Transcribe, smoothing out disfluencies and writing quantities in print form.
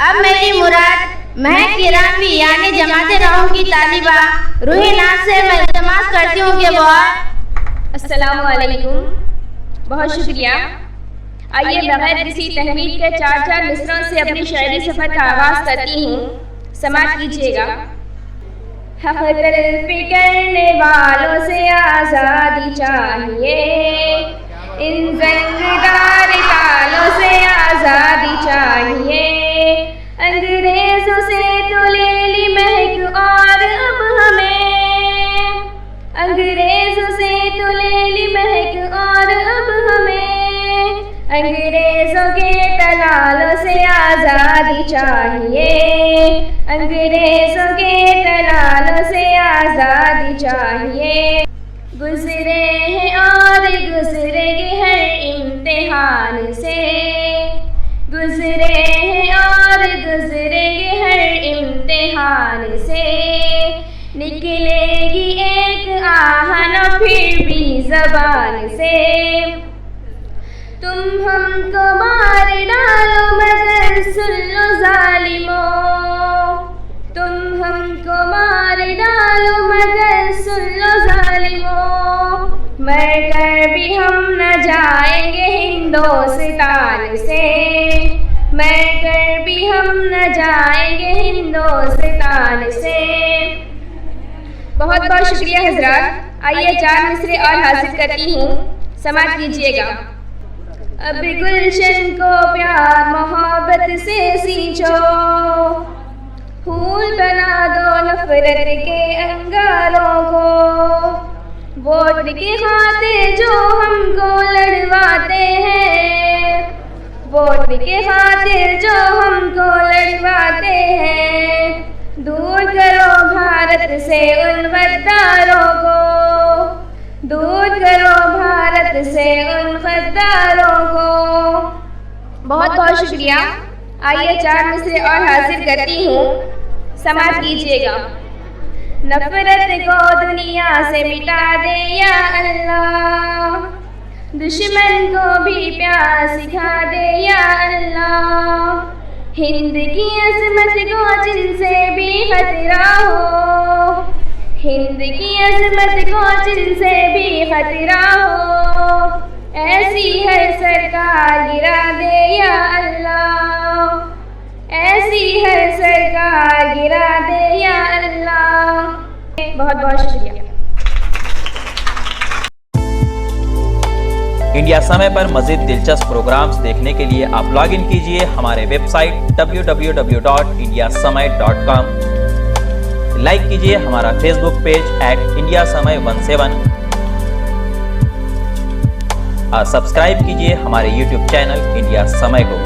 अब मेरी मुराद महक किरामी यानी जमाते राहों की तालिबा रूही नाज से मैं इल्तिमास करती हूँ कि वो अस्सलामु अलैकुम। बहुत शुक्रिया। आइए बगैर किसी तहवील के चार मिसरों से अपनी शायरी सफ़र का आगाज़ करती हूँ, समाअत कीजिएगा। हक़ तलफ़ी करने वालों से आज़ादी चाहिए, इन ज़ंगदार तालों से आज़ादी चाहिए। अंग्रेज़ों से तो ले ली महक और अब हमें, अंग्रेज़ों से तो ले ली महक और अब हमें अंग्रेज़ों के तलालों से आज़ादी चाहिए, अंग्रेज़ों के तलालों से आज़ादी चाहिए। गुज़रे हैं और गुज़रेंगे हर इम्तिहान से, गुज़रे हैं और गुज़रेंगे हर इम्तिहान से। निकलेगी एक आहना फिर भी ज़बान से, तुम हमको मार डालो मगर सुन लो ज़ालिमों, तुम हमको मार डालो मगर सुन लो ज़ालिमों। मर कर भी हम न जाएंगे हिंदुस्तान से, मर कर भी हम न जाएंगे हिंदुस्तान से। बहुत बहुत शुक्रिया हज़रात। आइए 4 मिसरे और हासिल करती हूँ, समाअत कीजिएगा। अब गुलशन को प्यार मोहब्बत से सींचो, फूल बना दो नफरत के अंगारों को। वोट के खातिर जो हमको लड़वाते हैं, वोट के खातिर जो हमको लड़वाते हैं। दूर करो भारत से उन गद्दारों को, दूर करो भारत से उन गद्दारों को। बहुत बहुत शुक्रिया। आइए 4 मिसरे और हासिल करती हूँ, समाअत कीजिएगा। नफरत को दुनिया से मिटा दे या अल्लाह, दुश्मन को भी प्यार सिखा दे या अल्लाह। हिंद की अज़मत को जिनसे भी खतरा हो, हिंद की अज़मत को जिनसे भी खतरा हो। ऐसी है सरकार गिरा दे या अल्लाह, ऐसी है सरकार गिरा दे या अल्लाह। बहुत बहुत शुक्रिया। इंडिया समय पर मज़ीद दिलचस्प प्रोग्राम्स देखने के लिए आप लॉग इन कीजिए हमारे वेबसाइट www.indiasamay.com। लाइक कीजिए हमारा फेसबुक पेज @IndiaSamay17। सब्सक्राइब कीजिए हमारे यूट्यूब चैनल इंडिया समय को।